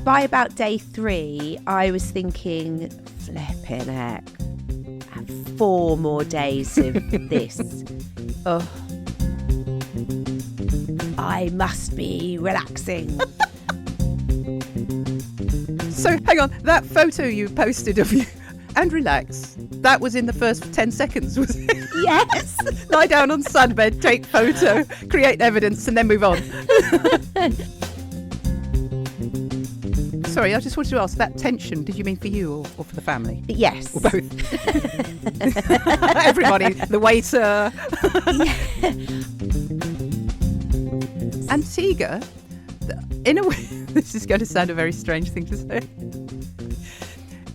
by about day 3, I was thinking, flipping heck, I have 4 more days of this. Oh, I must be relaxing. So, hang on, that photo you posted of you and relax, that was in the first 10 seconds, was it? Yes. Lie down on sunbed, take photo, create evidence, and then move on. Sorry, I just wanted to ask, that tension, did you mean for you or for the family? Yes. Or both? Everybody, the waiter. Antigua, in a way, this is going to sound a very strange thing to say.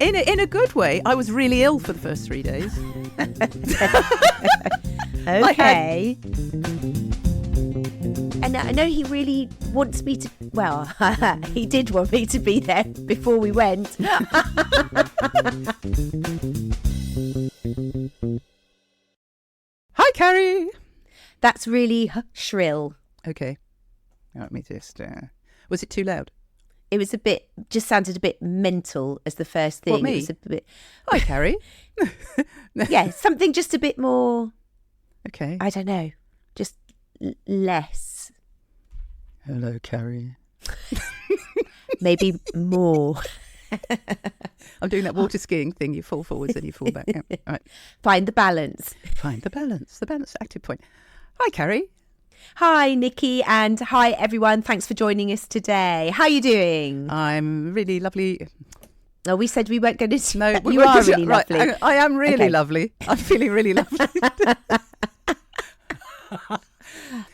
In a good way, I was really ill for the first 3 days. Okay. And I know he really wants me to, well, he did want me to be there before we went. Hi, Carrie. That's really shrill. Okay. Let me just... was it too loud? It was just sounded a bit mental as the first thing. What, me? It was a bit, Hi, Carrie. yeah, something just a bit more, Okay. I don't know, just less. Hello, Carrie. Maybe more. I'm doing that water skiing thing. You fall forwards and you fall back. Yeah. Right. Find the balance. Find the balance active point. Hi, Carrie. Hi, Nicky, and hi, everyone. Thanks for joining us today. How are you doing? I'm really lovely. Oh, we said we weren't going to... No, you are really right, lovely. I am really Okay. lovely. I'm feeling really lovely.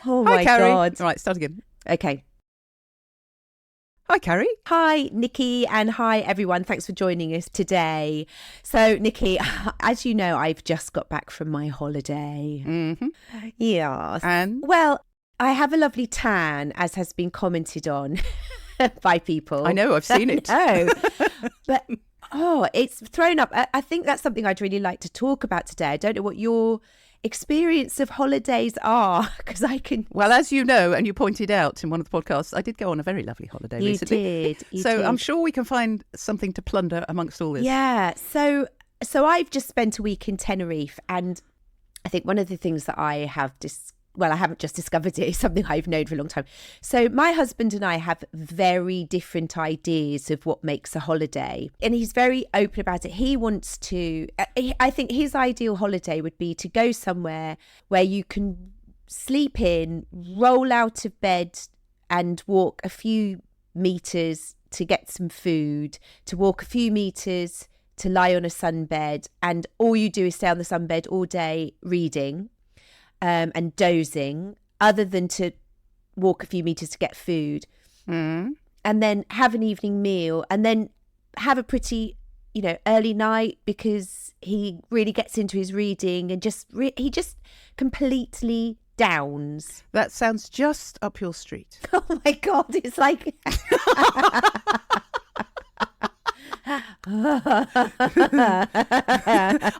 Oh, Hi, my Carrie. God. Right, start again. Okay. Hi, Carrie. Hi, Nicky, and hi, everyone. Thanks for joining us today. So, Nicky, as you know, I've just got back from my holiday. Mm-hmm. Yes. And? Well, I have a lovely tan, as has been commented on by people. I know, I've seen it. Oh, but, it's thrown up. I think that's something I'd really like to talk about today. I don't know what your experience of holidays are, because I can... Well, as you know, and you pointed out in one of the podcasts, I did go on a very lovely holiday recently. You so did. I'm sure we can find something to plunder amongst all this. Yeah. So I've just spent a week in Tenerife, and I think one of the things that I have I haven't just discovered it, it's something I've known for a long time. So my husband and I have very different ideas of what makes a holiday, and he's very open about it. He wants to, I think his ideal holiday would be to go somewhere where you can sleep in, roll out of bed and walk a few meters to get some food, to walk a few meters to lie on a sunbed, and all you do is stay on the sunbed all day reading and dozing, other than to walk a few meters to get food, and then have an evening meal, and then have a pretty, early night, because he really gets into his reading and he just completely downs. That sounds just up your street. Oh my God, it's like...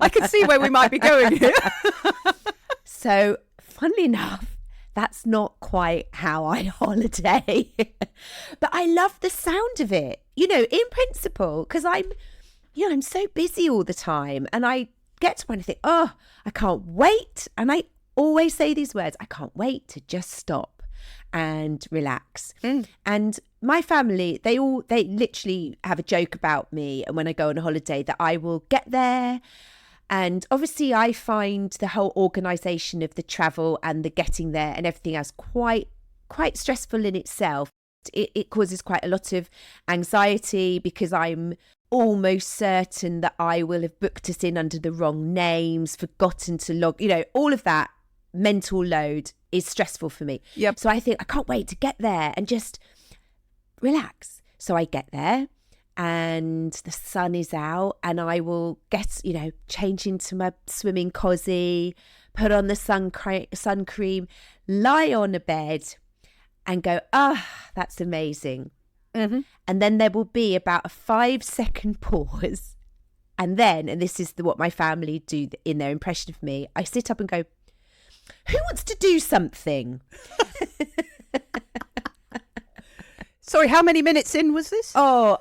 I can see where we might be going here. So, funnily enough, that's not quite how I holiday. But I love the sound of it, in principle, because I'm so busy all the time, and I get to when I think, oh, I can't wait. And I always say these words, I can't wait to just stop and relax. And my family, they literally have a joke about me, and when I go on a holiday, that I will get there, and obviously I find the whole organisation of the travel and the getting there and everything else quite stressful in itself. It causes quite a lot of anxiety, because I'm almost certain that I will have booked us in under the wrong names, forgotten to log, all of that mental load is stressful for me. Yep. So I think I can't wait to get there and just relax. So I get there, and the sun is out, and I will get, change into my swimming cosy, put on the sun cream, lie on a bed and go, that's amazing. Mm-hmm. And then there will be about a 5-second pause. And this is what my family do in their impression of me, I sit up and go, who wants to do something? Sorry, how many minutes in was this? Oh,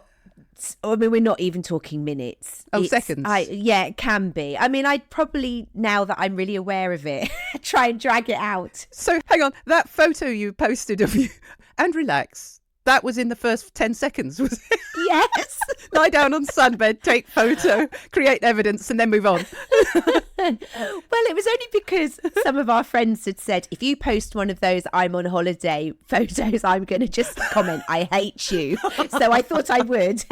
I mean, we're not even talking minutes. Oh, seconds. Yeah, it can be. I mean, I'd probably, now that I'm really aware of it, try and drag it out. So hang on, that photo you posted of you and relax, that was in the first 10 seconds, was it? Yes. Lie down on sunbed, take photo, create evidence, and then move on. Well, it was only because some of our friends had said, if you post one of those I'm on holiday photos, I'm going to just comment, I hate you. So I thought I would.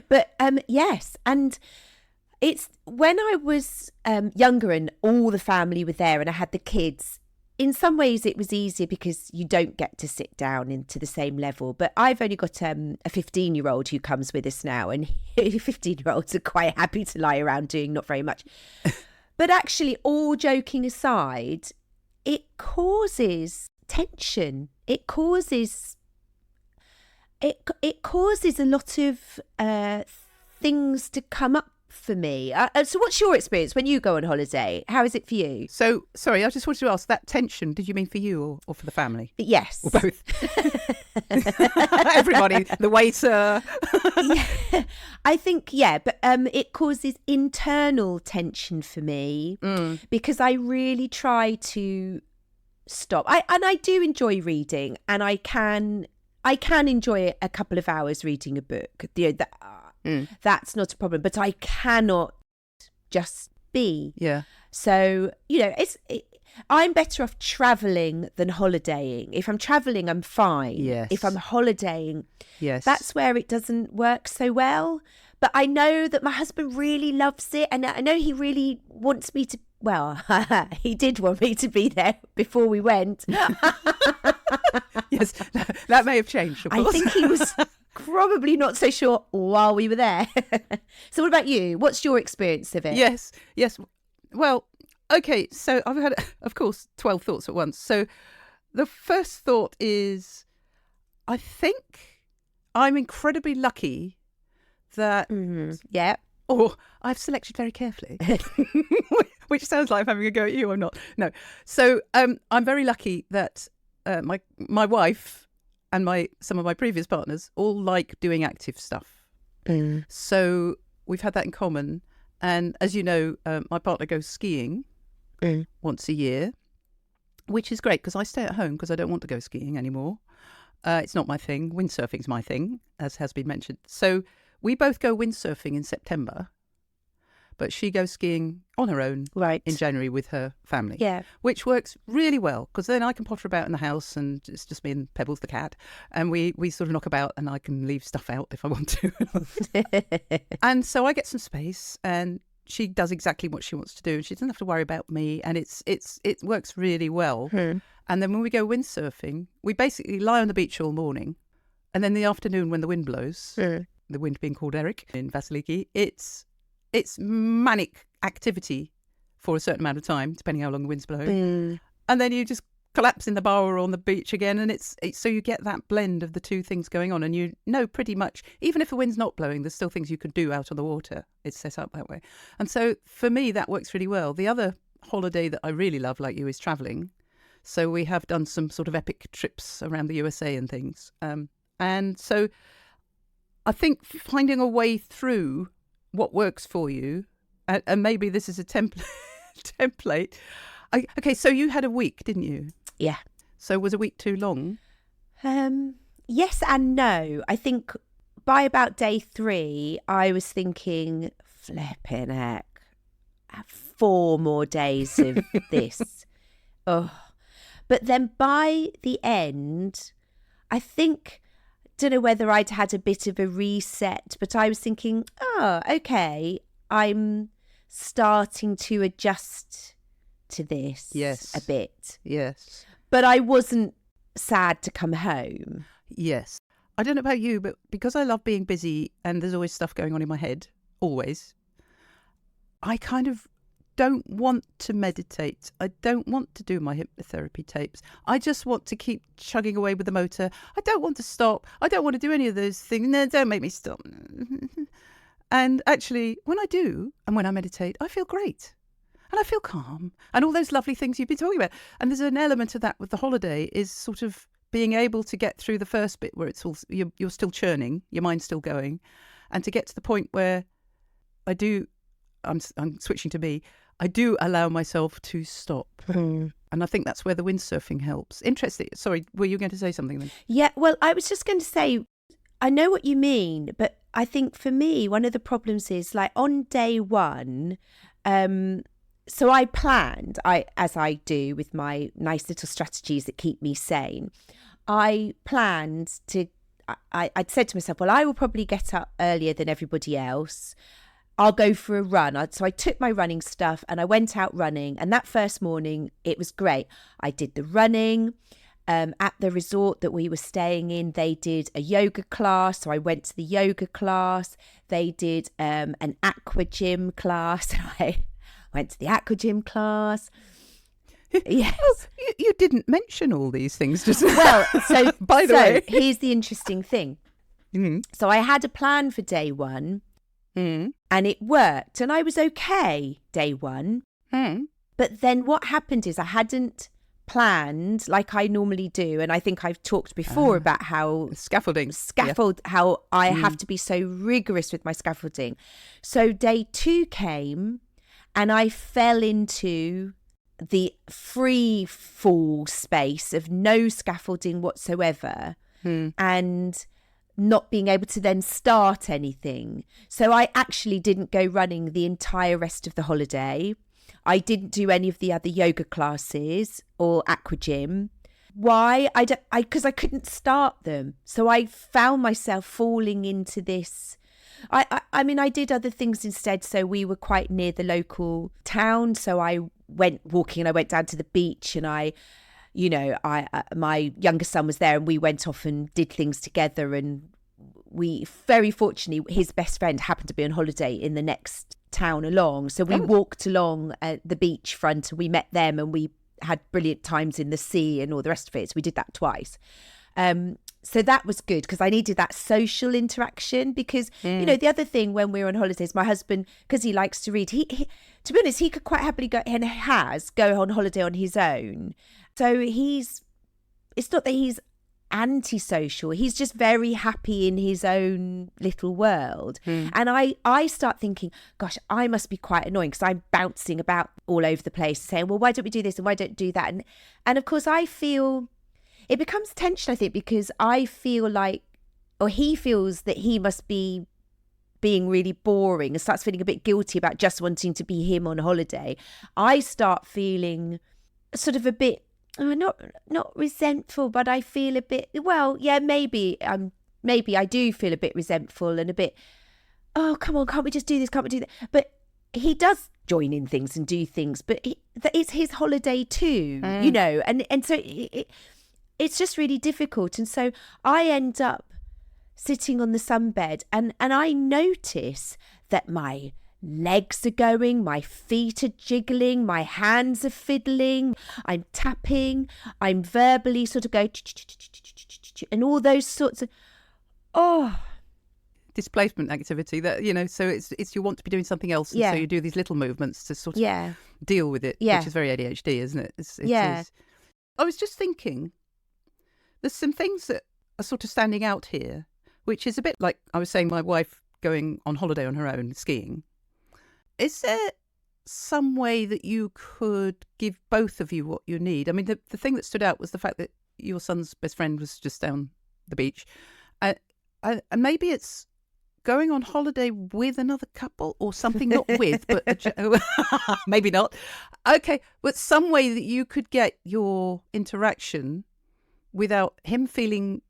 But yes, and it's when I was younger and all the family were there and I had the kids, in some ways it was easier because you don't get to sit down into the same level. But I've only got a 15-year-old who comes with us now, and 15-year-olds are quite happy to lie around doing not very much. But actually, all joking aside, it causes tension. It causes a lot of things to come up for me. So what's your experience when you go on holiday? How is it for you? So, sorry, I just wanted to ask, that tension, did you mean for you or for the family? Yes. Or both? Everybody, the waiter. Yeah, I think, yeah, but it causes internal tension for me because I really try to stop. I do enjoy reading, and I can enjoy a couple of hours reading a book. That's not a problem, but I cannot just be. Yeah. So, I'm better off travelling than holidaying. If I'm travelling, I'm fine. Yes. If I'm holidaying, Yes. that's where it doesn't work so well. But I know that my husband really loves it, and I know he really wants me to. Well, he did want me to be there before we went. Yes, that may have changed, of course. I think he was probably not so sure while we were there. So what about you? What's your experience of it? Yes. Well, okay, so I've had, of course, 12 thoughts at once. So the first thought is, I think I'm incredibly lucky that... Yeah. Or I've selected very carefully, which sounds like I'm having a go at you. I'm not. No. So I'm very lucky that my wife and some of my previous partners all like doing active stuff. So we've had that in common. And as you know, my partner goes skiing once a year, which is great because I stay at home because I don't want to go skiing anymore. It's not my thing. Windsurfing's my thing, as has been mentioned. So we both go windsurfing in September, but she goes skiing on her own in January with her family. Yeah. Which works really well because then I can potter about in the house and it's just me and Pebbles the cat, and we sort of knock about and I can leave stuff out if I want to. And so I get some space and she does exactly what she wants to do and she doesn't have to worry about me, and it works really well. And then when we go windsurfing, we basically lie on the beach all morning, and then the afternoon when the wind blows, the wind being called Eric in Vasiliki, it's manic activity for a certain amount of time, depending how long the wind's blowing. And then you just collapse in the bar or on the beach again, and it's so you get that blend of the two things going on, and you know pretty much, even if the wind's not blowing, there's still things you can do out on the water. It's set up that way. And so for me, that works really well. The other holiday that I really love, like you, is travelling. So we have done some sort of epic trips around the USA and things. And so I think finding a way through what works for you, and maybe this is a template. Okay, so you had a week, didn't you? Yeah. So was a week too long? Yes and no. I think by about day 3, I was thinking, flipping heck, 4 more days of this. But then by the end, I think, don't know whether I'd had a bit of a reset, but I was thinking, okay, I'm starting to adjust to this a bit. Yes. But I wasn't sad to come home. Yes. I don't know about you, but because I love being busy and there's always stuff going on in my head, always, I kind of don't want to meditate. I don't want to do my hypnotherapy tapes. I just want to keep chugging away with the motor. I don't want to stop. I don't want to do any of those things. No, don't make me stop. And actually, when I do and when I meditate, I feel great. And I feel calm and all those lovely things you've been talking about. And there's an element of that with the holiday is sort of being able to get through the first bit where it's all you're still churning, your mind's still going, and to get to the point where I'm switching to me. I do allow myself to stop. And I think that's where the windsurfing helps. Interesting. Sorry, were you going to say something then? Yeah, well, I was just going to say, I know what you mean, but I think for me, one of the problems is like on day one, so I planned, as I do with my nice little strategies that keep me sane, I planned to, I'd said to myself, well, I will probably get up earlier than everybody else. I'll go for a run. So I took my running stuff and I went out running. And that first morning, it was great. I did the running. At the resort that we were staying in, they did a yoga class. So I went to the yoga class. They did an aqua gym class. I went to the aqua gym class. Yes. Well, you didn't mention all these things just well. So by the way, here's the interesting thing. So I had a plan for day one. And it worked and I was okay day one. But then what happened is I hadn't planned like I normally do, and I think I've talked before about how how I have to be so rigorous with my scaffolding. So day two came and I fell into the free fall space of no scaffolding whatsoever and not being able to then start anything. So I actually didn't go running the entire rest of the holiday. I didn't do any of the other yoga classes or aqua gym. Why? Because I couldn't start them. So I found myself falling into this. I mean, I did other things instead. So we were quite near the local town. So I went walking and I went down to the beach and my younger son was there and we went off and did things together, and we very fortunately his best friend happened to be on holiday in the next town along, so we walked along the beachfront and we met them and we had brilliant times in the sea and all the rest of it. So we did that twice. So that was good because I needed that social interaction because the other thing when we were on holidays, my husband, because he likes to read, he to be honest, he could quite happily go on holiday on his own. So it's not that he's antisocial, he's just very happy in his own little world. And I start thinking, gosh, I must be quite annoying because I'm bouncing about all over the place saying, well, why don't we do this and why don't we do that? And of course I feel it becomes tension, I think, because I feel like, or he feels that he must be being really boring and starts feeling a bit guilty about just wanting to be him on holiday. I start feeling sort of a bit, not resentful, but I feel a bit, well, yeah, maybe I do feel a bit resentful and a bit, oh, come on, can't we just do this? Can't we do that? But he does join in things and do things, but it's his holiday too, and so it's just really difficult. And so I end up sitting on the sunbed and I notice that my legs are going, my feet are jiggling, my hands are fiddling, I'm tapping, I'm verbally sort of going and all those sorts of displacement activity that so it's you want to be doing something else, and so you do these little movements to sort of deal with it, which is very ADHD, isn't it? It is. I was just thinking there's some things that are sort of standing out here, which is a bit like I was saying, my wife going on holiday on her own skiing. Is there some way that you could give both of you what you need? I mean, the thing that stood out was the fact that your son's best friend was just down the beach. And maybe it's going on holiday with another couple or something, not with, but maybe not. Okay, but some way that you could get your interaction without him feeling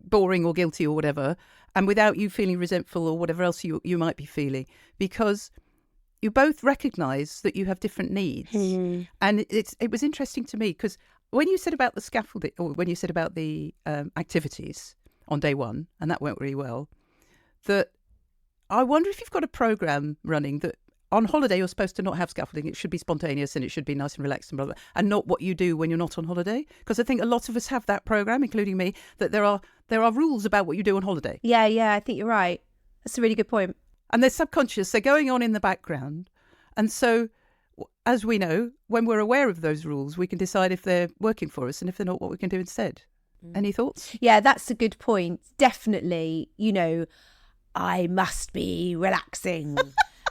boring or guilty or whatever, and without you feeling resentful or whatever else you might be feeling, because you both recognise that you have different needs. And it was interesting to me because when you said about the scaffolding, or when you said about the activities on day one, and that went really well, that I wonder if you've got a programme running that on holiday you're supposed to not have scaffolding. It should be spontaneous and it should be nice and relaxed and blah, blah, and not what you do when you're not on holiday. Because I think a lot of us have that programme, including me, that there are rules about what you do on holiday. Yeah, I think you're right. That's a really good point. And they're subconscious. They're going on in the background. And so as we know, when we're aware of those rules, we can decide if they're working for us and if they're not, what we can do instead. Any thoughts? Yeah, that's a good point. Definitely, I must be relaxing.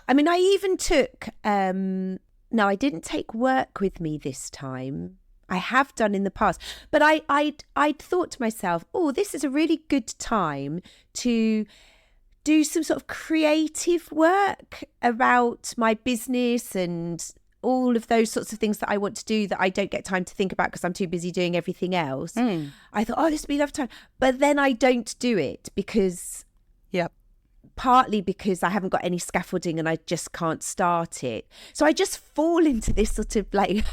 I mean, I even took, no, I didn't take work with me this time. I have done in the past, but I'd thought to myself, oh, this is a really good time to do some sort of creative work about my business and all of those sorts of things that I want to do that I don't get time to think about because I'm too busy doing everything else. I thought, oh, this would be a lovely time. But then I don't do it because, partly because I haven't got any scaffolding and I just can't start it. So I just fall into this sort of like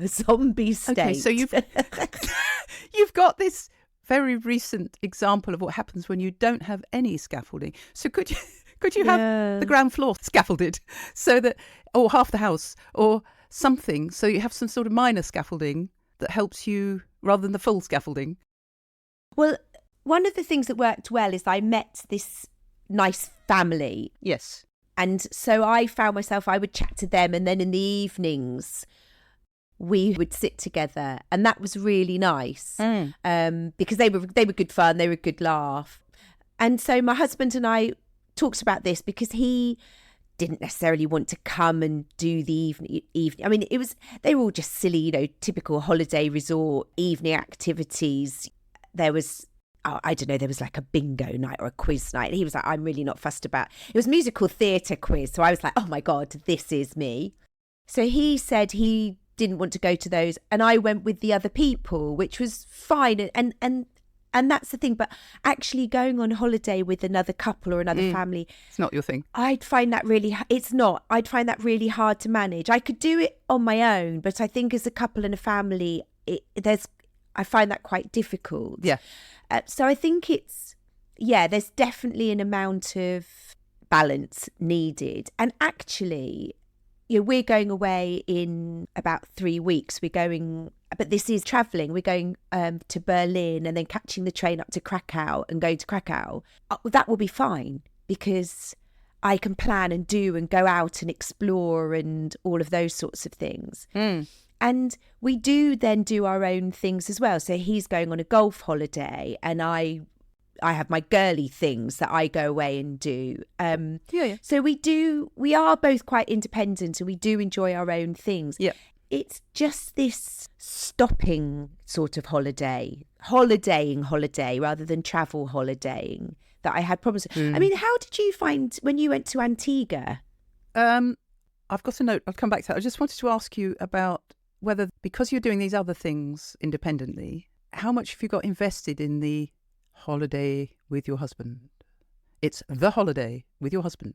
zombie state. Okay, so you've got this very recent example of what happens when you don't have any scaffolding. So could you have the ground floor scaffolded so that, or half the house or something, so you have some sort of minor scaffolding that helps you rather than the full scaffolding? Well, one of the things that worked well is I met this nice family. Yes. And so I found myself, I would chat to them, and then in the evenings we would sit together, and that was really nice because they were good fun, they were good laugh. And so my husband and I talked about this because he didn't necessarily want to come and do the evening. I mean, they were all just silly, typical holiday resort evening activities. There was, I don't know, there was like a bingo night or a quiz night. And he was like, I'm really not fussed about. It was musical theatre quiz. So I was like, oh my God, this is me. So he said he didn't want to go to those, and I went with the other people, which was fine. And that's the thing. But actually going on holiday with another couple or another family, it's not your thing. I'd find that it's not. I'd find that really hard to manage. I could do it on my own, but I think as a couple and a family, I find that quite difficult. Yeah. So I think there's definitely an amount of balance needed. And actually, we're going away in about 3 weeks. But this is travelling. We're going to Berlin and then catching the train up to Krakow and going to Krakow. That will be fine because I can plan and do and go out and explore and all of those sorts of things. And we do then do our own things as well. So he's going on a golf holiday and I have my girly things that I go away and do. So we are both quite independent and we do enjoy our own things. Yeah. It's just this stopping sort of holidaying rather than travel holidaying that I had problems with. I mean, how did you find when you went to Antigua? I've got a note. I'll come back to that. I just wanted to ask you about whether, because you're doing these other things independently, how much have you got invested in the holiday with your husband? It's the holiday with your husband.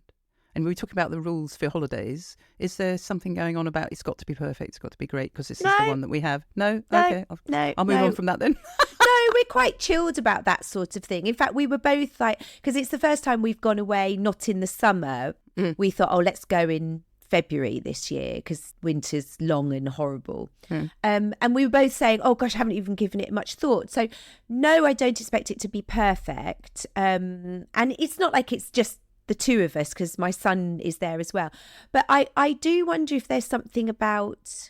And we were talking about the rules for holidays. Is there something going on about it's got to be perfect, it's got to be great because this is the one that we have? No? Okay. I'll move on from that then. No, we're quite chilled about that sort of thing. In fact, we were both like, because it's the first time we've gone away not in the summer. We thought, let's go in February this year because winter's long and horrible. And we were both saying, oh gosh, I haven't even given it much thought. So no, I don't expect it to be perfect. And it's not like it's just the two of us because my son is there as well. But I do wonder if there's something about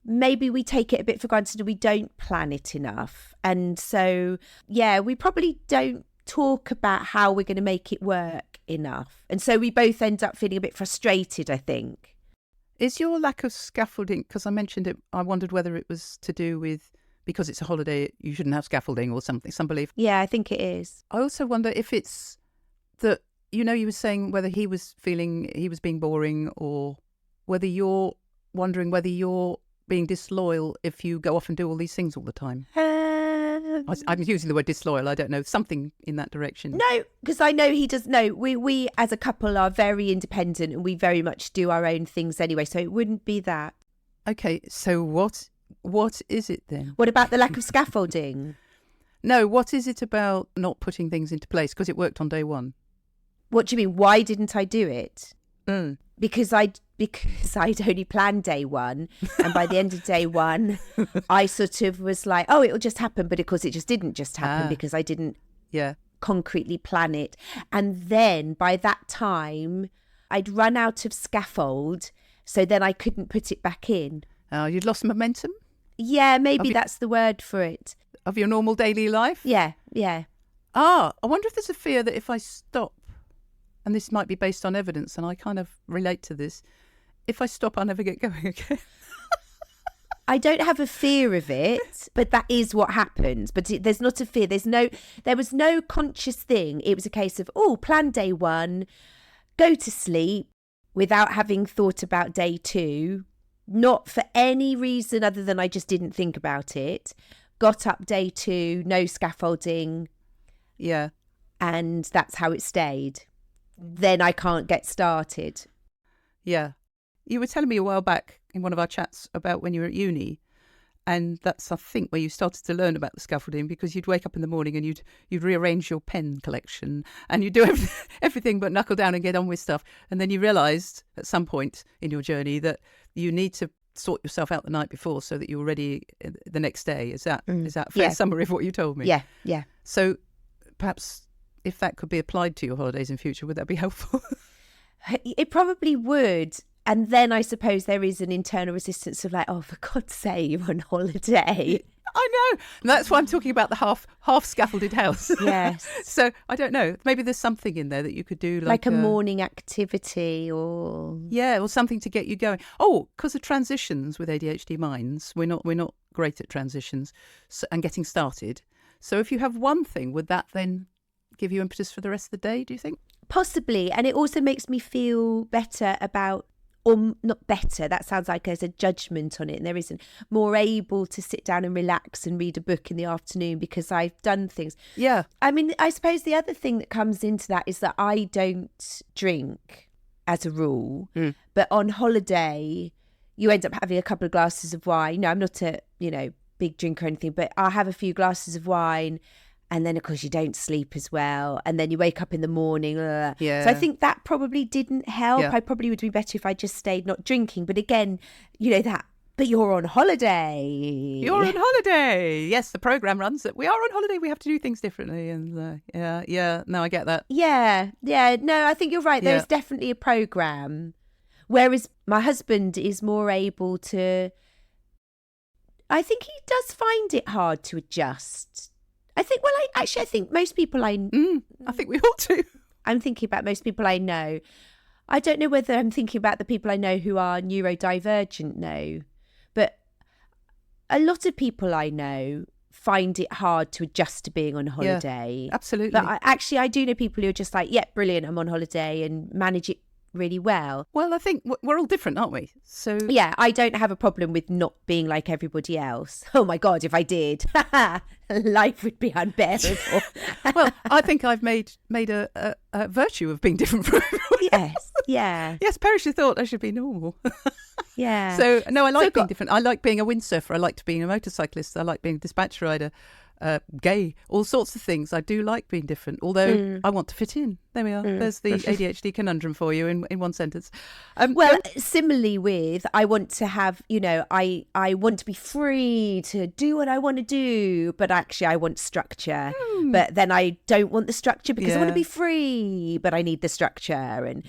maybe we take it a bit for granted and we don't plan it enough. And so, we probably don't talk about how we're going to make it work enough. And so we both end up feeling a bit frustrated, I think. Is your lack of scaffolding, because I mentioned it, I wondered whether it was to do with, because it's a holiday, you shouldn't have scaffolding or something, some belief. Yeah, I think it is. I also wonder if it's that, you were saying whether he was feeling he was being boring or whether you're wondering whether you're being disloyal if you go off and do all these things all the time. I'm using the word disloyal. I don't know. Something in that direction. No, because I know he does. No, we as a couple are very independent and we very much do our own things anyway. So it wouldn't be that. Okay. So what is it then? What about the lack of scaffolding? No, what is it about not putting things into place? Because it worked on day one. What do you mean? Why didn't I do it? Because I'd only planned day one, and by the end of day one, I sort of was like, "Oh, it'll just happen," but of course, it just didn't just happen because I didn't concretely plan it. And then by that time, I'd run out of scaffold, so then I couldn't put it back in. You'd lost momentum? Yeah, maybe that's the word for it. Of your normal daily life? Yeah. I wonder if there's a fear that if I stop, and this might be based on evidence, and I kind of relate to this, if I stop, I'll never get going again. I don't have a fear of it, but that is what happens. But there's not a fear. There was no conscious thing. It was a case of, plan day 1, go to sleep without having thought about day 2, not for any reason other than I just didn't think about it. Got up day 2, no scaffolding. Yeah. And that's how it stayed. Then I can't get started. Yeah. You were telling me a while back in one of our chats about when you were at uni, and that's, I think, where you started to learn about the scaffolding, because you'd wake up in the morning and you'd rearrange your pen collection and you'd do everything but knuckle down and get on with stuff. And then you realised at some point in your journey that you need to sort yourself out the night before so that you're ready the next day. Is that a fair summary of what you told me? Yeah. So perhaps if that could be applied to your holidays in future, would that be helpful? It probably would. And then I suppose there is an internal resistance of like, oh, for God's sake, you're on holiday. I know. And that's why I'm talking about the half scaffolded house. Yes. So I don't know. Maybe there's something in there that you could do, like a morning activity, or or something to get you going. Oh, because of transitions with ADHD minds, we're not great at transitions and getting started. So if you have one thing, would that then give you impetus for the rest of the day, do you think? Possibly. And it also makes me feel better about, or not better, that sounds like there's a judgment on it, and there isn't, more able to sit down and relax and read a book in the afternoon because I've done things. Yeah. I mean, I suppose the other thing that comes into that is that I don't drink as a rule, but on holiday, you end up having a couple of glasses of wine. No, I'm not a, big drinker or anything, but I'll have a few glasses of wine. And then, of course, you don't sleep as well. And then you wake up in the morning. Yeah. So I think that probably didn't help. Yeah. I probably would be better if I just stayed not drinking. But again, but you're on holiday. You're on holiday. Yes, the programme runs that we are on holiday. We have to do things differently. And no, I get that. Yeah. No, I think you're right. There's definitely a programme. Whereas my husband is more able to, I think he does find it hard to adjust. I think most people I think we ought to. I'm thinking about most people I know. I don't know whether I'm thinking about the people I know who are neurodivergent now, but a lot of people I know find it hard to adjust to being on holiday. Yeah, absolutely. But I do know people who are just like, yeah, brilliant, I'm on holiday, and manage it really well. Well, I think we're all different, aren't we? So yeah, I don't have a problem with not being like everybody else. Oh my God, if I did, life would be unbearable. Well, I think I've made a virtue of being different from everybody else. Yes, perish the thought I should be normal. Yeah. So no, I like being different. I like being a windsurfer. I liked being a motorcyclist. I like being a dispatch rider. Gay, all sorts of things. I do like being different, although I want to fit in. There we are. There's the ADHD conundrum for you in one sentence. Similarly with, I want to have, I want to be free to do what I want to do, but actually I want structure. But then I don't want the structure because I want to be free, but I need the structure. And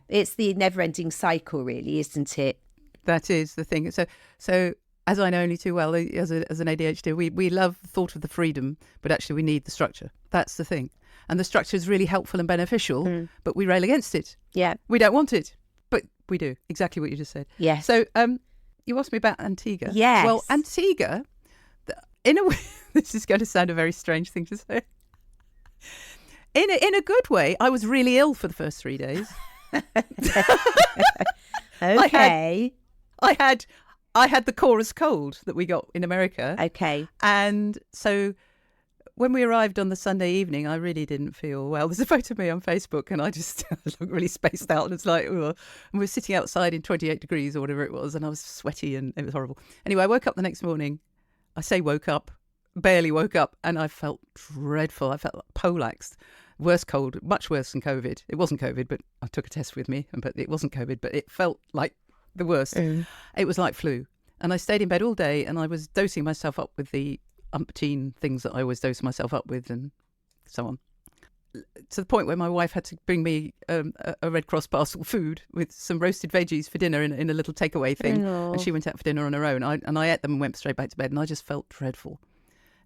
it's the never-ending cycle, really, isn't it? That is the thing. So as I know only too well, as an ADHD, we love the thought of the freedom, but actually we need the structure. That's the thing. And the structure is really helpful and beneficial, but we rail against it. Yeah. We don't want it, but we do. Exactly what you just said. Yes. So you asked me about Antigua. Yes. Well, Antigua, in a way, this is going to sound a very strange thing to say. In a good way, I was really ill for the first 3 days. Okay. I had the chorus cold that we got in America. Okay. And so when we arrived on the Sunday evening, I really didn't feel well. There's a photo of me on Facebook and I just looked really spaced out. And it's like, ugh. And we were sitting outside in 28 degrees or whatever it was. And I was sweaty and it was horrible. Anyway, I woke up the next morning. I say woke up, barely woke up. And I felt dreadful. I felt polaxed. Worse cold, much worse than COVID. It wasn't COVID, but I took a test with me. But it wasn't COVID, but it felt like the worst. It was like flu. And I stayed in bed all day and I was dosing myself up with the umpteen things that I always dose myself up with and so on. to the point where my wife had to bring me a Red Cross parcel food with some roasted veggies for dinner in a little takeaway thing. Oh. And she went out for dinner on her own. I ate them and went straight back to bed, and I just felt dreadful.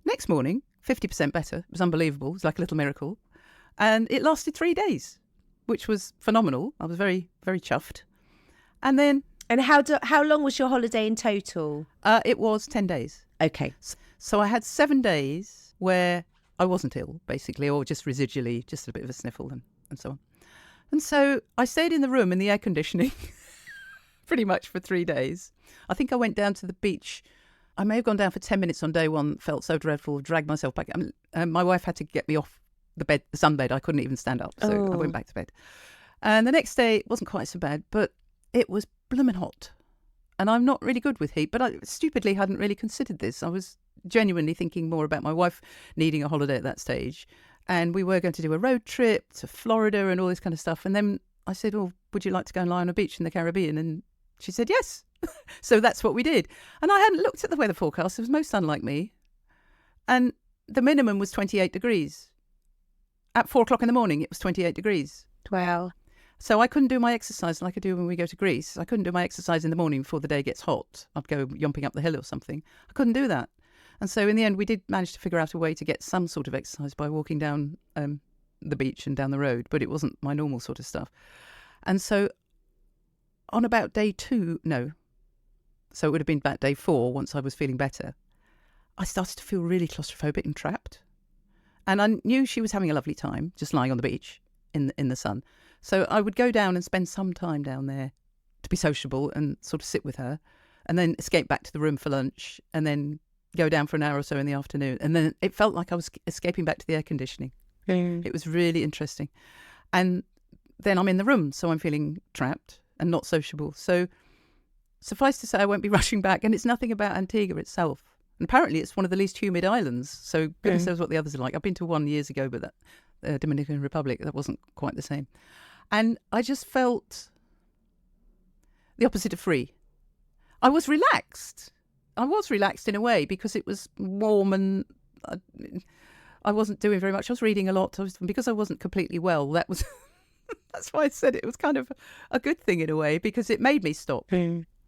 Next morning, 50% better. It was unbelievable. It was like a little miracle. And it lasted 3 days, which was phenomenal. I was very, very chuffed. And then... And how long was your holiday in total? It was 10 days. Okay. So I had 7 days where I wasn't ill, basically, or just residually, just a bit of a sniffle and so on. And so I stayed in the room in the air conditioning pretty much for 3 days. I think I went down to the beach. I may have gone down for 10 minutes on day one, felt so dreadful, dragged myself back. My wife had to get me off the sunbed. I couldn't even stand up, so I went back to bed. And the next day, it wasn't quite so bad, but it was blooming hot. And I'm not really good with heat, but I stupidly hadn't really considered this. I was genuinely thinking more about my wife needing a holiday at that stage. And we were going to do a road trip to Florida and all this kind of stuff. And then I said, "Oh, would you like to go and lie on a beach in the Caribbean?" And she said, yes. So that's what we did. And I hadn't looked at the weather forecast. It was most unlike me. And the minimum was 28 degrees. At 4 o'clock in the morning, it was 28 degrees. Wow. So I couldn't do my exercise like I do when we go to Greece. I couldn't do my exercise in the morning before the day gets hot. I'd go yomping up the hill or something. I couldn't do that. And so in the end, we did manage to figure out a way to get some sort of exercise by walking down the beach and down the road, but it wasn't my normal sort of stuff. And so on about day 2, so it would have been about day 4, once I was feeling better, I started to feel really claustrophobic and trapped. And I knew she was having a lovely time just lying on the beach in the sun. So I would go down and spend some time down there to be sociable and sort of sit with her, and then escape back to the room for lunch, and then go down for an hour or so in the afternoon. And then it felt like I was escaping back to the air conditioning. It was really interesting. And then I'm in the room, so I'm feeling trapped and not sociable. So suffice to say, I won't be rushing back. And it's nothing about Antigua itself. And apparently it's one of the least humid islands. So goodness knows what the others are like. I've been to one years ago, but that Dominican Republic, that wasn't quite the same. And I just felt the opposite of free. I was relaxed. In a way because it was warm and I wasn't doing very much. I was reading a lot. Because I wasn't completely well, that was that's why I said it was kind of a good thing in a way, because it made me stop.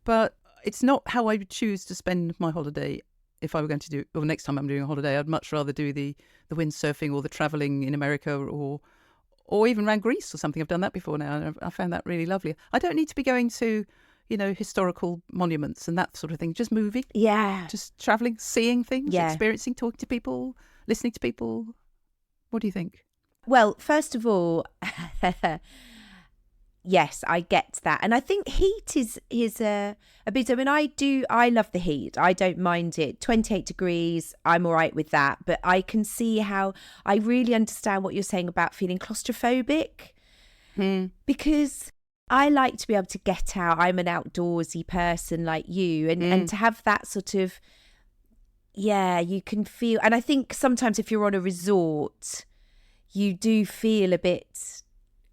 But it's not how I would choose to spend my holiday. If I were going to do, or next time I'm doing a holiday, I'd much rather do the windsurfing or the travelling in America or even around Greece or something. I've done that before now, and I found that really lovely. I don't need to be going to, historical monuments and that sort of thing. Just moving. Yeah. Just travelling, seeing things, experiencing, talking to people, listening to people. What do you think? Well, first of all, yes, I get that. And I think heat is a bit, I love the heat. I don't mind it. 28 degrees, I'm all right with that. But I can see how I really understand what you're saying about feeling claustrophobic. Because I like to be able to get out. I'm an outdoorsy person like you. And to have that sort of, you can feel. And I think sometimes if you're on a resort, you do feel a bit,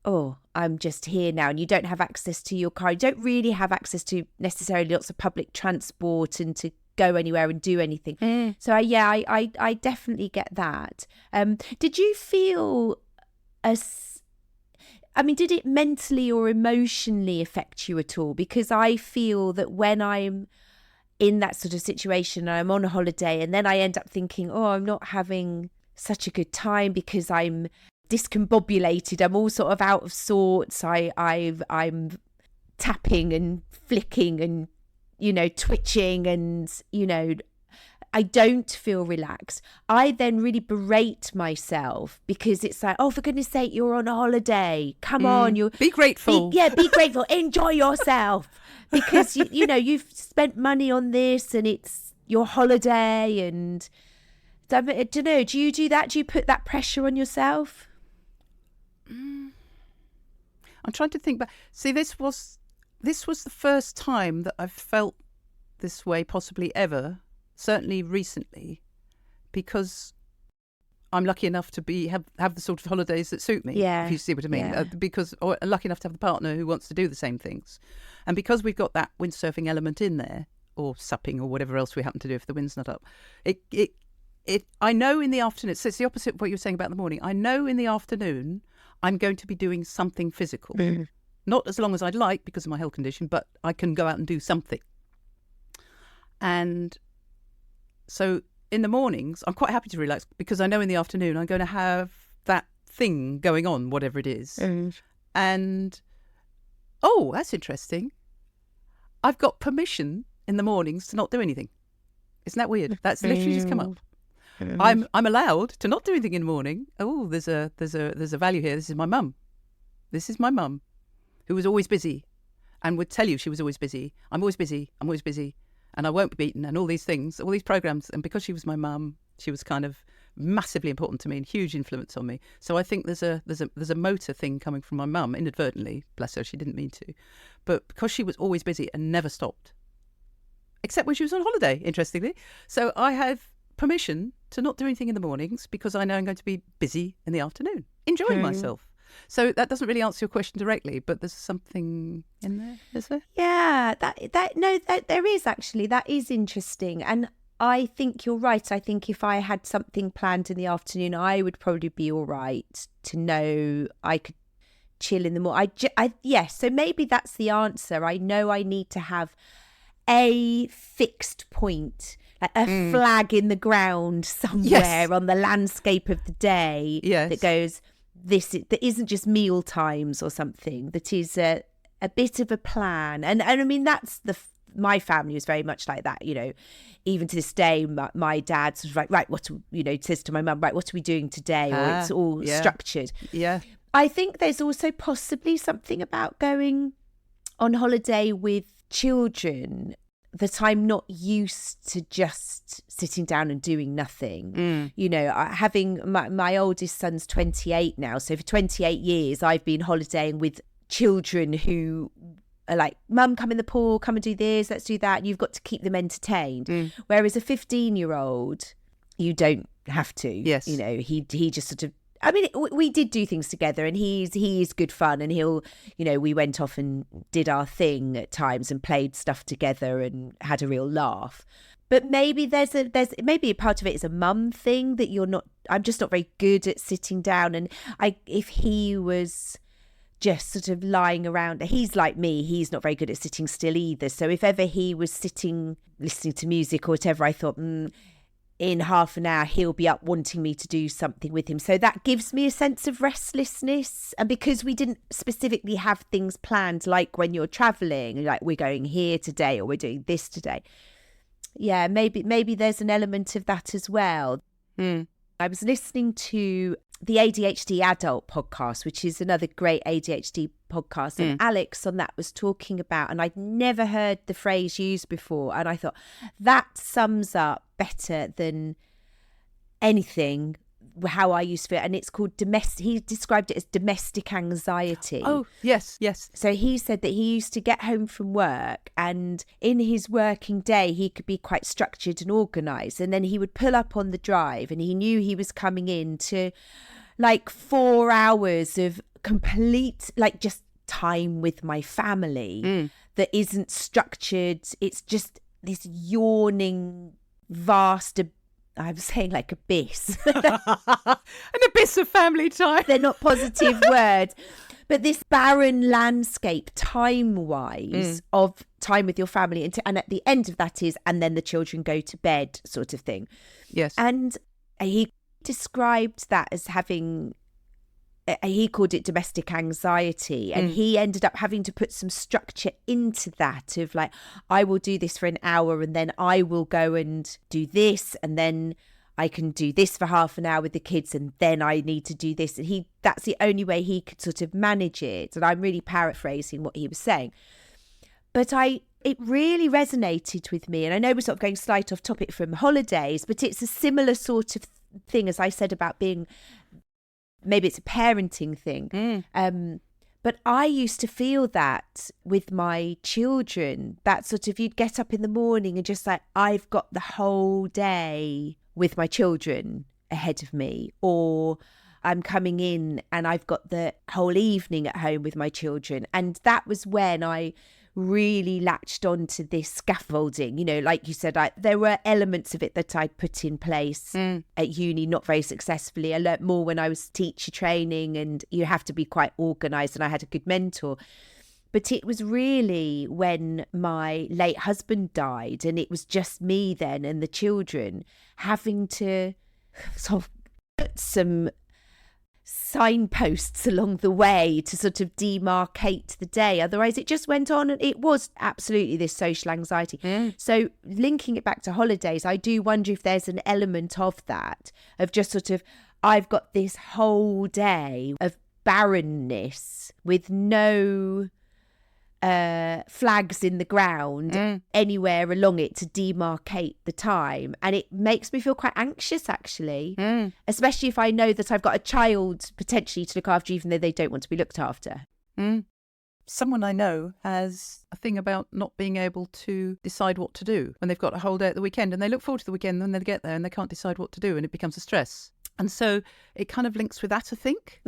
I'm just here now, and you don't have access to your car. You don't really have access to necessarily lots of public transport and to go anywhere and do anything. So I definitely get that. Did you feel did it mentally or emotionally affect you at all? Because I feel that when I'm in that sort of situation, I'm on a holiday, and then I end up thinking, I'm not having such a good time because I'm discombobulated. I'm all sort of out of sorts. I'm tapping and flicking and twitching, and I don't feel relaxed. I then really berate myself because it's like, for goodness sake, you're on a holiday. Come on, be grateful. Be grateful. Enjoy yourself because you've spent money on this and it's your holiday. And I don't know. Do you do that? Do you put that pressure on yourself? I'm trying to think back. See, this was the first time that I've felt this way, possibly ever. Certainly recently, because I'm lucky enough to have the sort of holidays that suit me. Yeah, if you see what I mean. Because I'm lucky enough to have the partner who wants to do the same things, and because we've got that windsurfing element in there, or supping, or whatever else we happen to do if the wind's not up. I know in the afternoon, so it's the opposite of what you were saying about the morning. I know in the afternoon I'm going to be doing something physical. Not as long as I'd like because of my health condition, but I can go out and do something. And so in the mornings, I'm quite happy to relax because I know in the afternoon I'm going to have that thing going on, whatever it is. And, oh, that's interesting. I've got permission in the mornings to not do anything. Isn't that weird? That's literally just come up. I'm allowed to not do anything in the morning. Oh, there's a value here. This is my mum. This is my mum, who was always busy, and would tell you she was always busy. I'm always busy. I'm always busy, and I won't be beaten, and all these things, all these programs. And because she was my mum, she was kind of massively important to me and huge influence on me. So I think there's a motor thing coming from my mum inadvertently. Bless her, she didn't mean to, but because she was always busy and never stopped, except when she was on holiday, interestingly. So I have permission to not do anything in the mornings because I know I'm going to be busy in the afternoon, enjoying myself. So that doesn't really answer your question directly, but there's something in there, is there? Yeah, there is actually. That is interesting. And I think you're right. I think if I had something planned in the afternoon, I would probably be all right to know I could chill in the morning. Yes, so maybe that's the answer. I know I need to have a fixed point, like a flag in the ground somewhere on the landscape of the day that goes, that isn't just meal times or something, that is a bit of a plan. And I mean, that's my family was very much like that, you know. Even to this day, my dad was right, says to my mum, right, what are we doing today? Or it's all structured. Yeah. I think there's also possibly something about going on holiday with children that I'm not used to just sitting down and doing nothing. You know, having my oldest son's 28 now. So for 28 years, I've been holidaying with children who are like, Mum, come in the pool, come and do this, let's do that. And you've got to keep them entertained. Whereas a 15-year-old, you don't have to. Yes. You know, he just sort of, I mean, we did do things together, and he is good fun, and he'll, you know, we went off and did our thing at times and played stuff together and had a real laugh. But maybe maybe a part of it is a mum thing that I'm just not very good at sitting down. And if he was just sort of lying around, he's like me, he's not very good at sitting still either. So if ever he was sitting, listening to music or whatever, I thought, in half an hour he'll be up wanting me to do something with him. So that gives me a sense of restlessness. And because we didn't specifically have things planned, like when you're traveling, like we're going here today or we're doing this today, yeah, maybe there's an element of that as well. I was listening to the ADHD Adult podcast, which is another great ADHD podcast. And Alex on that was talking about, and I'd never heard the phrase used before. And I thought that sums up better than anything how I used to feel. And it's called he described it as domestic anxiety. Oh, yes. So he said that he used to get home from work, and in his working day, he could be quite structured and organised. And then he would pull up on the drive, and he knew he was coming in to like 4 hours of complete, like, just time with my family that isn't structured. It's just this yawning, vast, I'm saying like abyss. An abyss of family time. They're not positive words. But this barren landscape, time-wise, of time with your family. And at the end of that is, and then the children go to bed sort of thing. Yes. And he described that as having, he called it domestic anxiety, and he ended up having to put some structure into that of like, I will do this for an hour, and then I will go and do this, and then I can do this for half an hour with the kids, and then I need to do this. And that's the only way he could sort of manage it. And I'm really paraphrasing what he was saying, but it really resonated with me. And I know we're sort of going slight off topic from holidays, but it's a similar sort of thing, as I said, about being, maybe it's a parenting thing. But I used to feel that with my children, that sort of, you'd get up in the morning and just like, I've got the whole day with my children ahead of me, or I'm coming in and I've got the whole evening at home with my children. And that was when I really latched onto this scaffolding. You know, like you said, there were elements of it that I put in place at uni, not very successfully. I learnt more when I was teacher training, and you have to be quite organised, and I had a good mentor. But it was really when my late husband died, and it was just me then and the children, having to sort of put some signposts along the way to sort of demarcate the day. Otherwise it just went on, and it was absolutely this social anxiety. So linking it back to holidays, I do wonder if there's an element of that, of just sort of, I've got this whole day of barrenness with no flags in the ground anywhere along it to demarcate the time, and it makes me feel quite anxious actually, especially if I know that I've got a child potentially to look after, even though they don't want to be looked after. Someone I know has a thing about not being able to decide what to do when they've got a whole day at the weekend, and they look forward to the weekend, and then they get there and they can't decide what to do, and it becomes a stress. And so it kind of links with that, I think.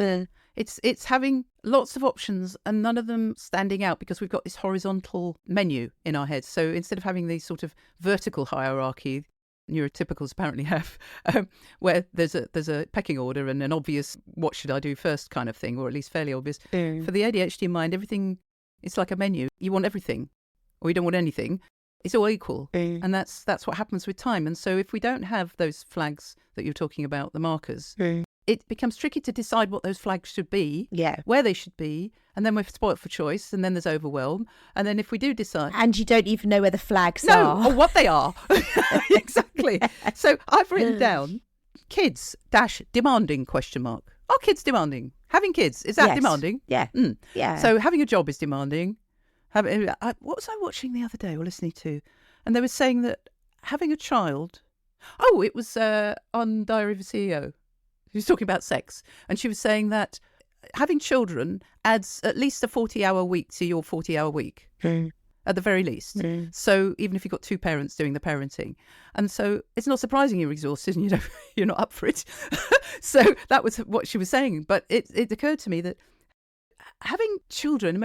It's having lots of options and none of them standing out, because we've got this horizontal menu in our heads. So instead of having these sort of vertical hierarchy, neurotypicals apparently have, where there's a pecking order and an obvious what should I do first kind of thing, or at least fairly obvious. For the ADHD mind, everything, it's like a menu. You want everything or you don't want anything. It's all equal. And that's what happens with time. And so if we don't have those flags that you're talking about, the markers, it becomes tricky to decide what those flags should be, where they should be, and then we're spoilt for choice, and then there's overwhelm. And then if we do decide... And you don't even know where the flags are. Or what they are. Exactly. So I've written down, kids, demanding, ? Are kids demanding? Having kids, is that demanding? Yeah. Yeah. So having a job is demanding. What was I watching the other day or listening to? And they were saying that having a child... Oh, it was on Diary of a CEO. She was talking about sex, and she was saying that having children adds at least a 40-hour week to your 40-hour week, at the very least. So even if you've got two parents doing the parenting. And so it's not surprising you're exhausted and you're not up for it. So that was what she was saying. But it occurred to me that having children,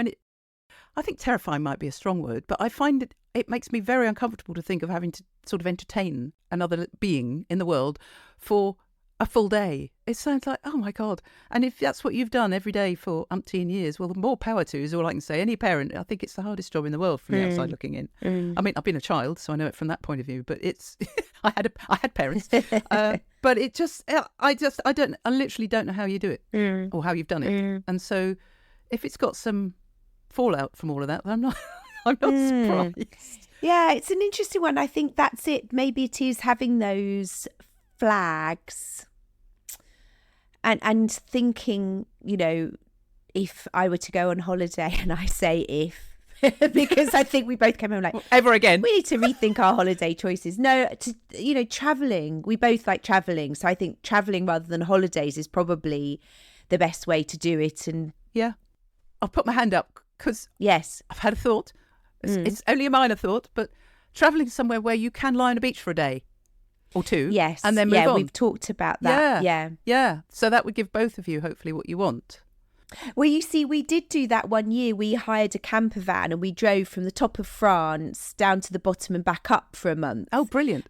I think terrifying might be a strong word, but I find it makes me very uncomfortable to think of having to sort of entertain another being in the world for a full day. It sounds like, oh my God. And if that's what you've done every day for umpteen years, well, more power to you is all I can say. Any parent, I think it's the hardest job in the world from the outside looking in. I mean, I've been a child, so I know it from that point of view, but it's, I had parents, but it just, I literally don't know how you do it or how you've done it. And so if it's got some fallout from all of that, I'm not surprised. Yeah, it's an interesting one. I think that's it. Maybe it is having those flags and thinking, you know, if I were to go on holiday, and I say if, because I think we both came home like, ever again, we need to rethink our holiday choices. No, traveling, we both like traveling. So I think traveling rather than holidays is probably the best way to do it. And yeah, I'll put my hand up because yes, I've had a thought. It's only a minor thought, but traveling somewhere where you can lie on a beach for a day or two, yes, and then move on. We've talked about that. Yeah. So that would give both of you hopefully what you want. Well, you see, we did do that one year. We hired a camper van and we drove from the top of France down to the bottom and back up for a month. Oh, brilliant!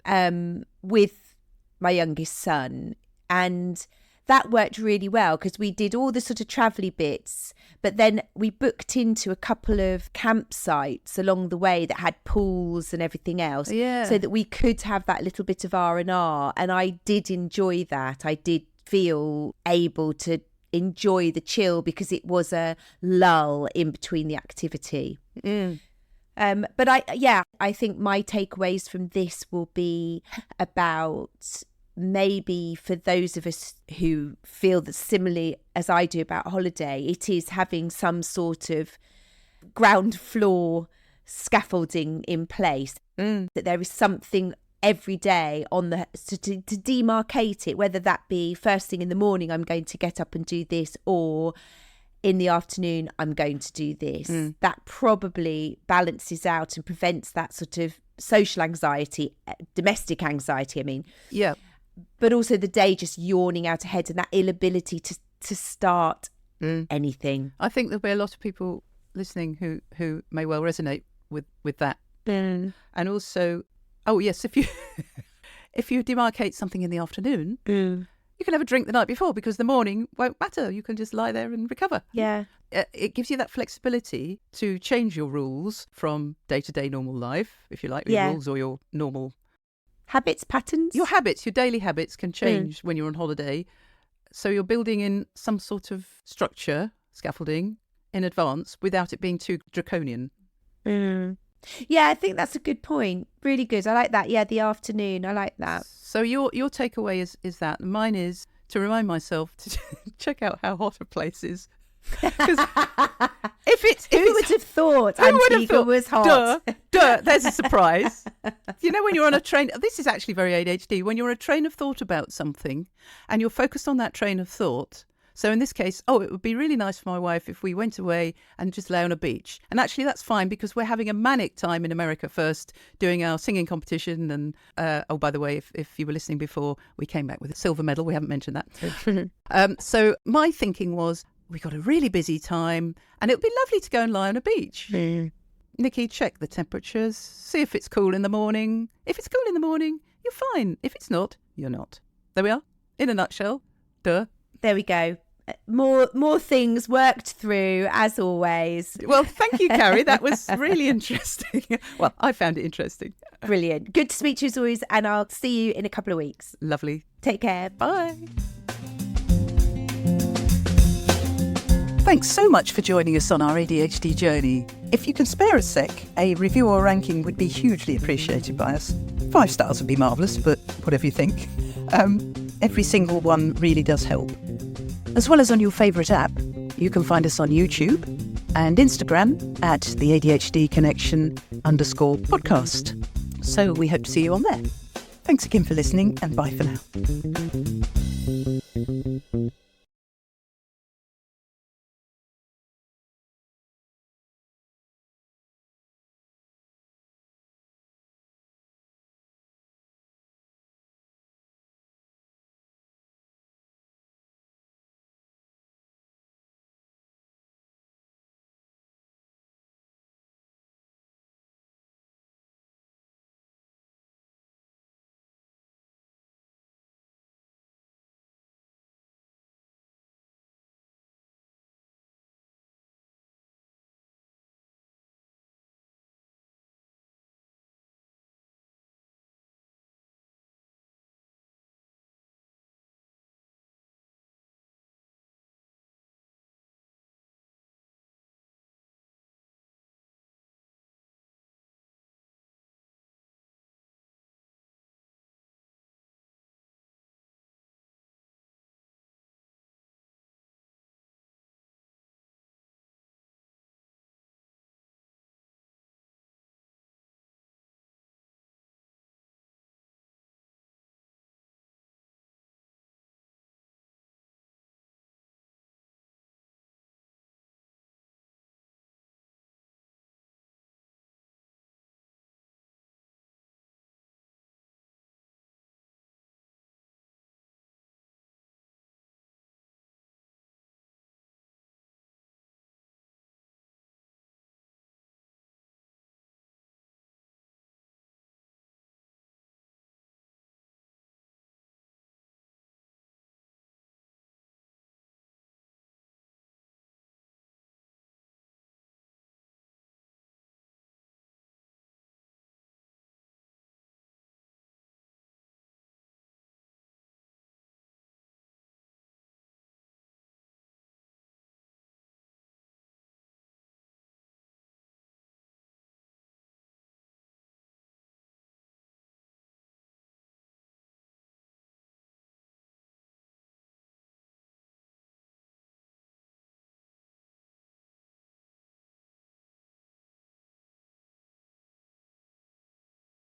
With my youngest son, and that worked really well because we did all the sort of travelly bits, but then we booked into a couple of campsites along the way that had pools and everything else, so that we could have that little bit of R&R. And I did enjoy that. I did feel able to enjoy the chill because it was a lull in between the activity. But I think my takeaways from this will be about, maybe for those of us who feel that similarly as I do about holiday, it is having some sort of ground floor scaffolding in place, that there is something every day on the to demarcate it, whether that be first thing in the morning I'm going to get up and do this, or in the afternoon I'm going to do this. That probably balances out and prevents that sort of social anxiety, domestic anxiety, I mean. Yeah. But also the day just yawning out ahead and that inability to start anything. I think there'll be a lot of people listening who may well resonate with that. Mm. And also, oh yes, if you if you demarcate something in the afternoon, you can have a drink the night before because the morning won't matter. You can just lie there and recover. Yeah. It gives you that flexibility to change your rules from day-to-day normal life, if you like, your rules or your normal habits, patterns. Your habits, your daily habits can change when you're on holiday. So you're building in some sort of structure, scaffolding, in advance without it being too draconian. Yeah, I think that's a good point. Really good. I like that. Yeah, the afternoon. I like that. So your takeaway is that. Mine is to remind myself to check out how hot a place is. Because who would have thought Antigua was hot? Duh, there's a surprise. You know, when you're on a train, this is actually very ADHD, when you're on a train of thought about something and you're focused on that train of thought. So in this case, it would be really nice for my wife if we went away and just lay on a beach. And actually that's fine because we're having a manic time in America first, doing our singing competition. And, by the way, if you were listening before, we came back with a silver medal. We haven't mentioned that. So my thinking was, we got a really busy time and it would be lovely to go and lie on a beach. Nicky, check the temperatures, see if it's cool in the morning. If it's cool in the morning, you're fine. If it's not, you're not. There we are, in a nutshell. Duh. There we go. More things worked through, as always. Well, thank you, Carrie. That was really interesting. Well, I found it interesting. Brilliant. Good to speak to you as always, and I'll see you in a couple of weeks. Lovely. Take care. Bye. Thanks so much for joining us on our ADHD journey. If you can spare a sec, a review or ranking would be hugely appreciated by us. 5 stars would be marvellous, but whatever you think. Every single one really does help. As well as on your favourite app, you can find us on YouTube and Instagram at the ADHD Connection _podcast. So we hope to see you on there. Thanks again for listening and bye for now.